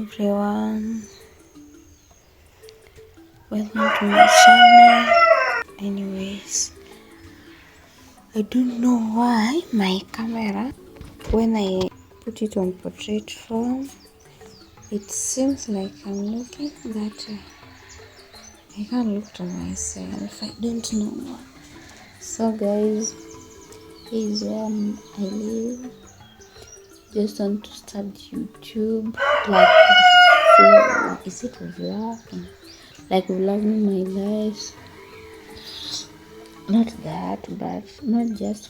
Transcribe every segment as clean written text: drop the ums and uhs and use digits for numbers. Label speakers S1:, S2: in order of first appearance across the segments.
S1: everyone, welcome to my channel. Anyways, I don't know why my camera, when I put it on portrait form, it seems like I'm looking that I can't look to myself. I don't know why. So guys, here is where I live. Just want to start YouTube, like vlog. Is it vlogging? Like vlogging my life. Not that, but not just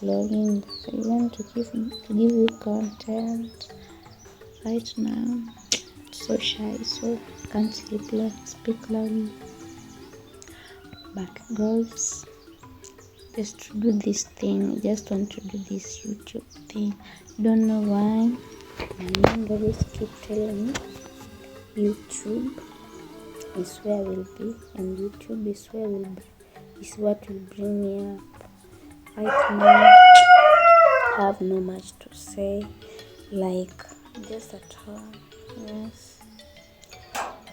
S1: vlogging. I want to give you content. Right now, so shy, so can't speak loudly. But girls, just to do this thing, just want to do this YouTube thing. Don't know why. My mom always keep telling me YouTube is where I will be, and YouTube is where I will be. Is what will bring me up. Right now, I have no much to say. Like, just at home. Yes.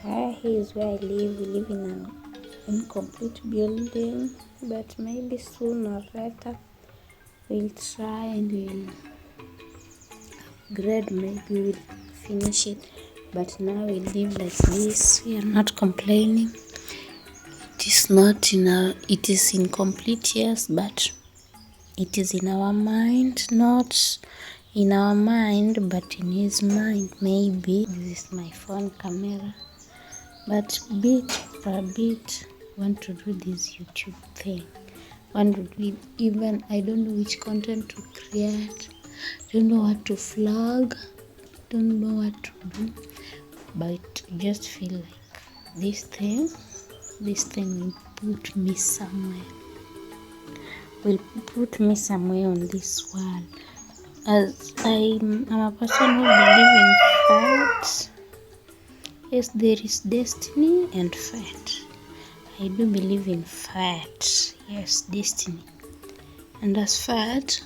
S1: Here is where I live. We live in an incomplete building, but maybe soon or later we'll try and we'll upgrade. Maybe we'll finish it. But now we live like this. We are not complaining. It is not it is incomplete, yes, but it is in our mind, not in our mind, but in his mind. Maybe this is my phone camera, but bit per bit want to do this YouTube thing. Want to do even, I don't know which content to create, don't know what to vlog, don't know what to do, but just feel like this thing will put me somewhere, on this world. As I'm a person who believes in fate. Yes, there is destiny and fate. I do believe in fate. Yes, destiny. And as fate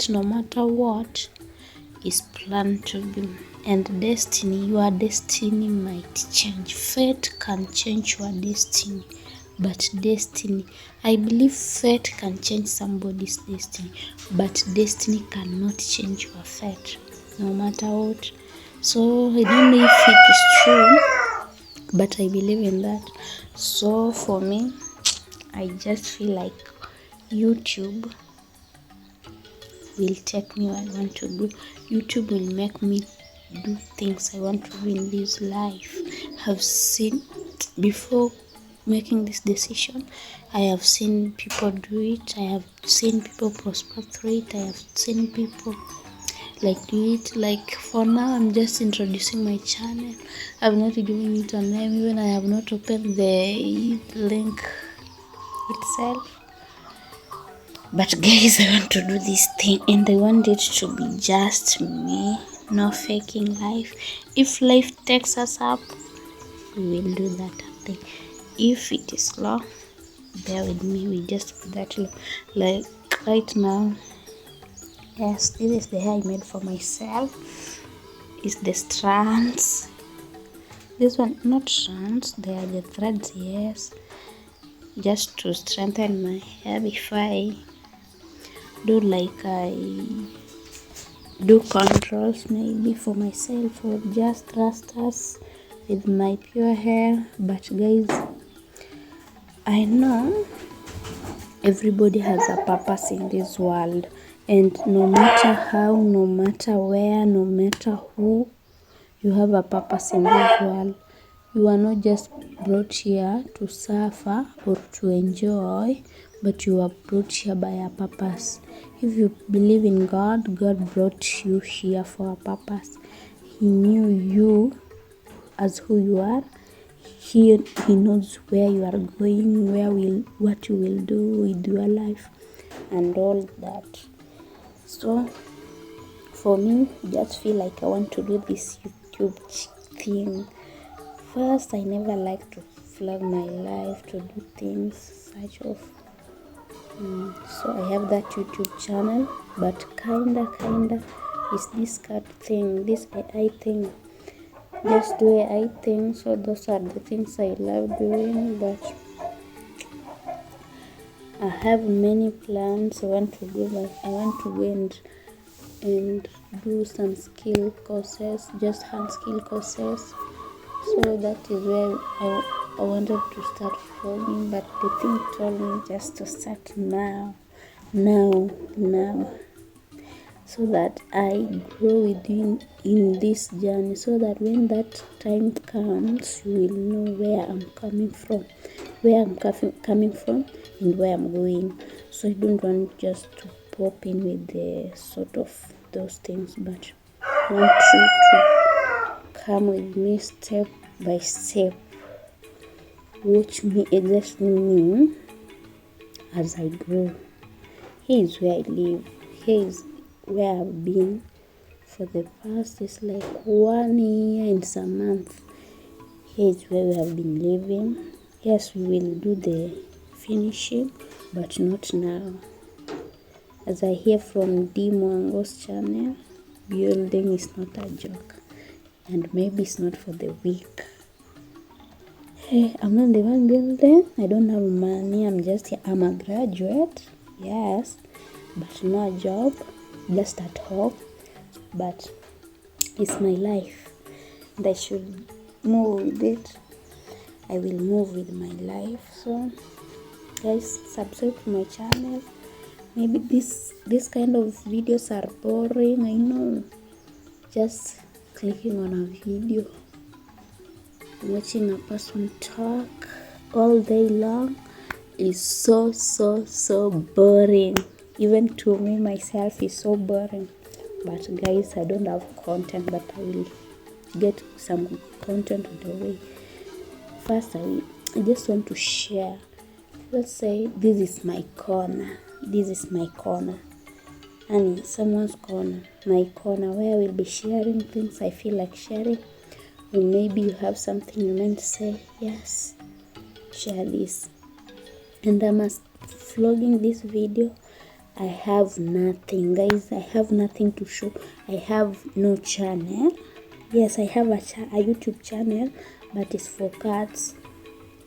S1: no matter what is planned to be. And destiny, your destiny might change. Fate can change your destiny, but destiny, I believe fate can change somebody's destiny, but destiny cannot change your fate, no matter what. So I don't know if it is true, but I believe in that. So for me, I just feel like YouTube will take me where I want to do. YouTube will make me do things I want to do in this life. Have seen before making this decision, I have seen people do it. I have seen people prosper through it. I have seen people like do it. Like for now, I'm just introducing my channel. I'm not giving it a name. Even I have not opened the link itself. But guys, I want to do this thing, and I want it to be just me, no faking life. If life takes us up, we will do that thing. If it is slow, bear with me, we just put that low. Like right now, yes, this is the hair I made for myself. It's the strands. This one, not strands, they are the threads, yes. Just to strengthen my hair before I do, like I do controls maybe for myself, or just rastas with my pure hair. But guys, I know everybody has a purpose in this world, and no matter how, no matter where, no matter who, you have a purpose in this world. You are not just brought here to suffer or to enjoy, but you are brought here by a purpose. If you believe in God, God brought you here for a purpose. He knew you as who you are. He knows where you are going, what you will do with your life, and all that. So for me, just feel like I want to do this YouTube thing. First, I never liked to vlog my life, to do things such of. So I have that YouTube channel, but kinda is this cut thing, this AI thing. just the way I think. So those are the things I love doing, but I have many plans. I want to go and do some skill courses, just hand skill courses. So that is where I wanted to start vlogging, but the thing told me just to start now, so that I grow with you in this journey, so that when that time comes, you will know where I'm coming from, and where I'm going. So I don't want just to pop in with the sort of those things, but I want you to come with me step by step. Watch me, exactly me, as I grow. Here is where I live. Here is where I've been for the past, it's like 1 year and some months. Here is where we have been living. Yes, we will do the finishing, but not now. As I hear from D Mwango's channel, building is not a joke, and maybe it's not for the weak. Hey, I'm not the one building. I don't have money. I'm a graduate, yes, but no job, just at home. But it's my life, and I should move with it. I will move with my life. So guys, subscribe to my channel. Maybe this kind of videos are boring, I know. Just clicking on a video, watching a person talk all day long is so boring. Even to me myself is so boring. But guys, I don't have content, but I will get some content on the way. First, I just want to share. Let's say this is my corner, and someone's corner, my corner, where I will be sharing things I feel like sharing. Or maybe you have something you meant to say, yes, share this. And I'm vlogging this video. I have nothing, guys. I have nothing to show. I have no channel. Yes, I have a YouTube channel, but it's for cats.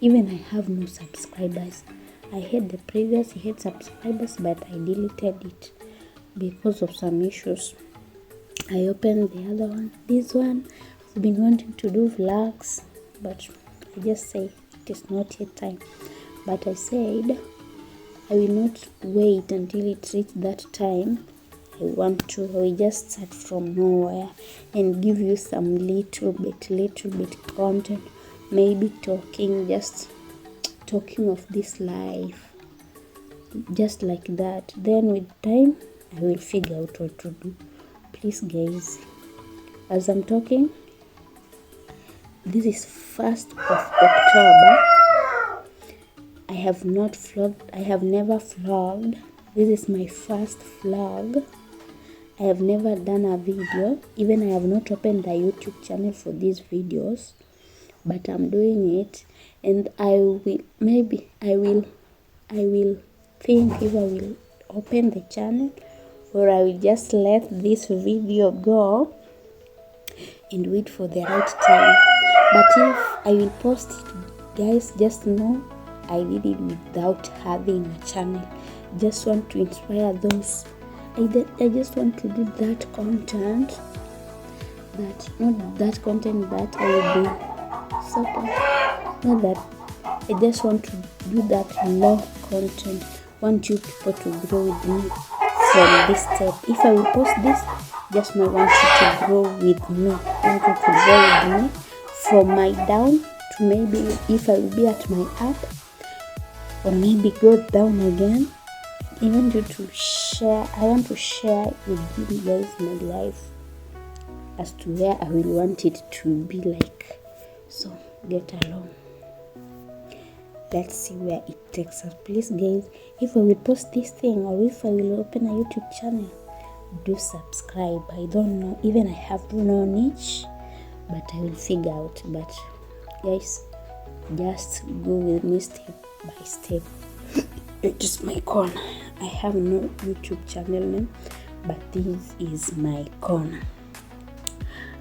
S1: Even I have no subscribers. I had the previous, I had subscribers, but I deleted it because of some issues. I opened the other one. This one, I've been wanting to do vlogs, but I just say it is not yet time. But I said I will not wait until it reaches that time. I will just start from nowhere and give you some little bit content, maybe just talking of this life, just like that. Then with time, I will figure out what to do. Please guys, as I'm talking, this is 1st of October. I have never vlogged. This is my first vlog. I have never done a video. Even I have not opened a YouTube channel for these videos, but I'm doing it, and I will think if I will open the channel, or I will just let this video go and wait for the right time. But if I will post it, guys, just know I did it without having a channel. Just want to inspire those. I just want to do that content, not that content that I will be sort of, not that. I just want to do that long content. Want you people to grow with me from this step. If I will post this, just know I want you to grow with me. I want you to grow with me from my down to maybe if I will be at my up, or maybe go down again. I want you to share. I want to share with you guys my life as to where I will want it to be like. So get along. Let's see where it takes us. Please guys, if I will post this thing, or if I will open a YouTube channel, do subscribe. I don't know, even I have no niche, but I will figure out. But guys, just go with me step by step. It is my corner. I have no YouTube channel name, but this is my corner.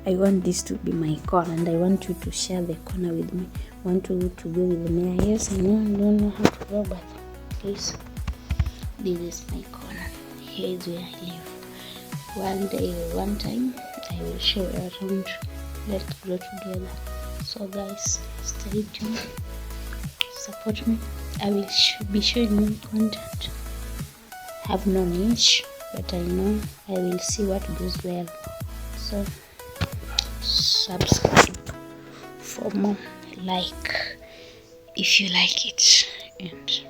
S1: I want this to be my corner, and I want you to share the corner with me. I want you to go with me. Yes, I know I don't know how to draw, but please, this is my corner. Here is where I live. One day or one time, I will show you around. Let's grow together. So guys, stay tuned. Support me. I will be showing you content. Have no niche, but I know I will see what goes well. So subscribe for more, like if you like it, and